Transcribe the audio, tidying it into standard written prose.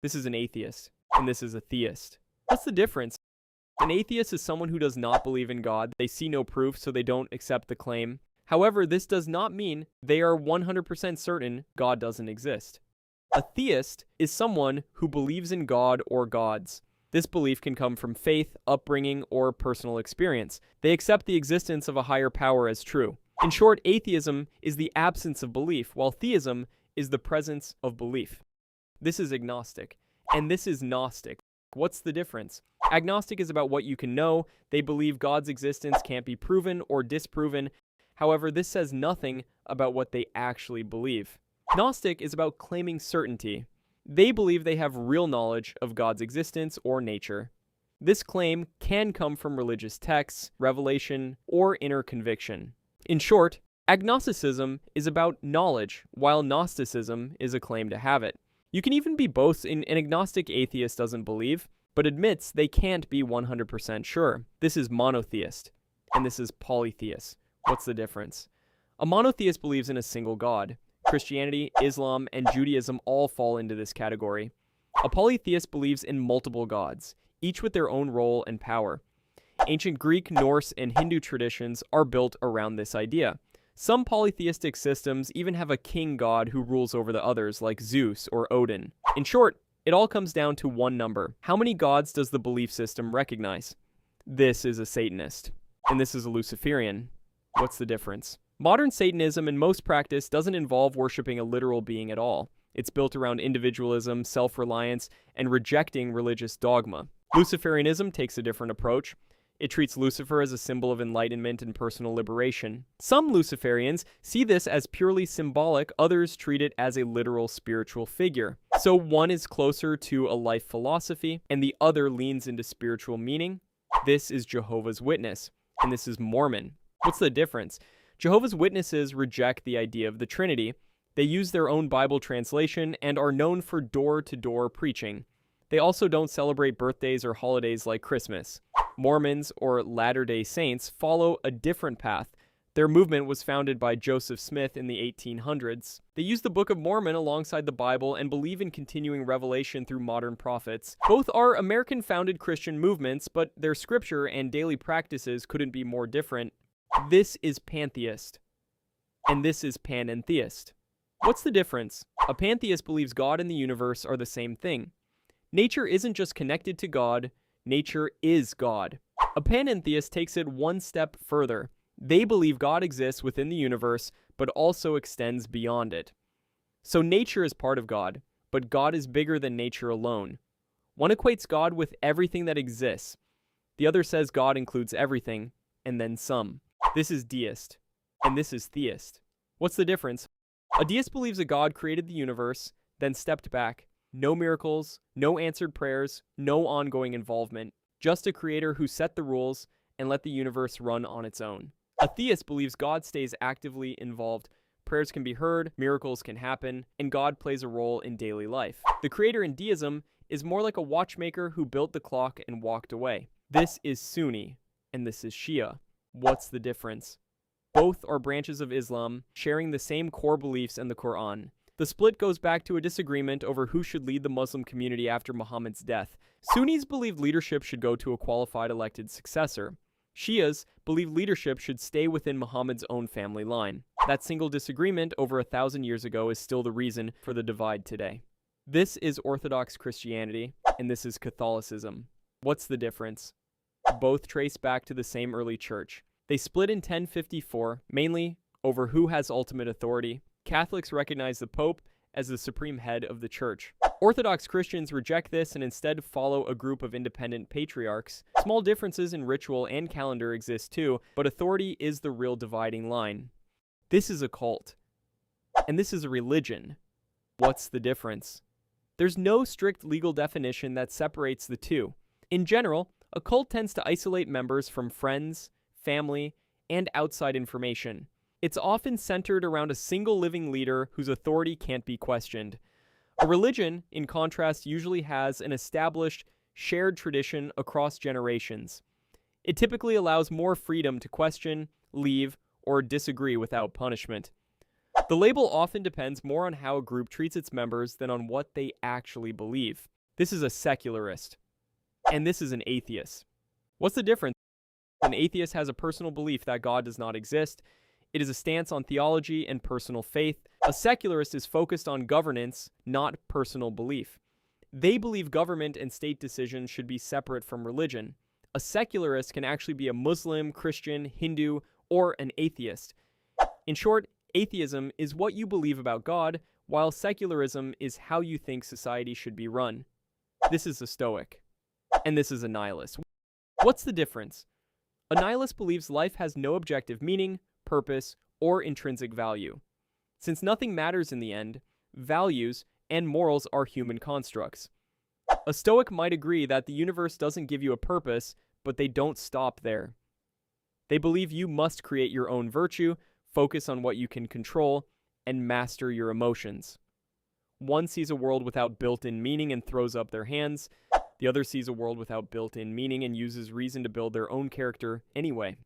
This is an atheist, and this is a theist. What's the difference? An atheist is someone who does not believe in God. They see no proof, so they don't accept the claim. However, this does not mean they are 100% certain God doesn't exist. A theist is someone who believes in God or gods. This belief can come from faith, upbringing, or personal experience. They accept the existence of a higher power as true. In short, atheism is the absence of belief, while theism is the presence of belief. This is agnostic, and this is Gnostic. What's the difference? Agnostic is about what you can know. They believe God's existence can't be proven or disproven. However, this says nothing about what they actually believe. Gnostic is about claiming certainty. They believe they have real knowledge of God's existence or nature. This claim can come from religious texts, revelation, or inner conviction. In short, agnosticism is about knowledge, while Gnosticism is a claim to have it. You can even be both. An agnostic atheist doesn't believe, but admits they can't be 100% sure. This is monotheist, and this is polytheist. What's the difference? A monotheist believes in a single God. Christianity, Islam, and Judaism all fall into this category. A polytheist believes in multiple gods, each with their own role and power. Ancient Greek, Norse, and Hindu traditions are built around this idea. Some polytheistic systems even have a king god who rules over the others, like Zeus or Odin. In short, it all comes down to one number. How many gods does the belief system recognize? This is a Satanist, and this is a Luciferian. What's the difference? Modern Satanism in most practice doesn't involve worshiping a literal being at all. It's built around individualism, self-reliance, and rejecting religious dogma. Luciferianism takes a different approach. It treats Lucifer as a symbol of enlightenment and personal liberation. Some Luciferians see this as purely symbolic, others treat it as a literal spiritual figure. So one is closer to a life philosophy, and the other leans into spiritual meaning. This is Jehovah's Witness, and this is Mormon. What's the difference? Jehovah's Witnesses reject the idea of the Trinity. They use their own Bible translation and are known for door-to-door preaching. They also don't celebrate birthdays or holidays like Christmas. Mormons, or Latter-day Saints, follow a different path. Their movement was founded by Joseph Smith in the 1800s. They use the Book of Mormon alongside the Bible and believe in continuing revelation through modern prophets. Both are American-founded Christian movements, but their scripture and daily practices couldn't be more different. This is pantheist, and this is panentheist. What's the difference? A pantheist believes God and the universe are the same thing. Nature isn't just connected to God, nature is God. A panentheist takes it one step further. They believe God exists within the universe, but also extends beyond it. So nature is part of God, but God is bigger than nature alone. One equates God with everything that exists. The other says God includes everything, and then some. This is deist, and this is theist. What's the difference? A deist believes a God created the universe, then stepped back. No miracles, no answered prayers, no ongoing involvement. Just a creator who set the rules and let the universe run on its own. A theist believes God stays actively involved. Prayers can be heard, miracles can happen, and God plays a role in daily life. The creator in deism is more like a watchmaker who built the clock and walked away. This is Sunni, and this is Shia. What's the difference? Both are branches of Islam, sharing the same core beliefs in the Quran. The split goes back to a disagreement over who should lead the Muslim community after Muhammad's death. Sunnis believe leadership should go to a qualified elected successor. Shias believe leadership should stay within Muhammad's own family line. That single disagreement over 1,000 years ago is still the reason for the divide today. This is Orthodox Christianity, and this is Catholicism. What's the difference? Both trace back to the same early church. They split in 1054, mainly over who has ultimate authority. Catholics recognize the Pope as the supreme head of the church. Orthodox Christians reject this and instead follow a group of independent patriarchs. Small differences in ritual and calendar exist too, but authority is the real dividing line. This is a cult, and this is a religion. What's the difference? There's no strict legal definition that separates the two. In general, a cult tends to isolate members from friends, family, and outside information. It's often centered around a single living leader whose authority can't be questioned. A religion, in contrast, usually has an established, shared tradition across generations. It typically allows more freedom to question, leave, or disagree without punishment. The label often depends more on how a group treats its members than on what they actually believe. This is a secularist, and this is an atheist. What's the difference? An atheist has a personal belief that God does not exist. It is a stance on theology and personal faith. A secularist is focused on governance, not personal belief. They believe government and state decisions should be separate from religion. A secularist can actually be a Muslim, Christian, Hindu, or an atheist. In short, atheism is what you believe about God, while secularism is how you think society should be run. This is a Stoic, and this is a nihilist. What's the difference? A nihilist believes life has no objective meaning, purpose, or intrinsic value. Since nothing matters in the end, values and morals are human constructs. A Stoic might agree that the universe doesn't give you a purpose, but they don't stop there. They believe you must create your own virtue, focus on what you can control, and master your emotions. One sees a world without built-in meaning and throws up their hands. The other sees a world without built-in meaning and uses reason to build their own character anyway.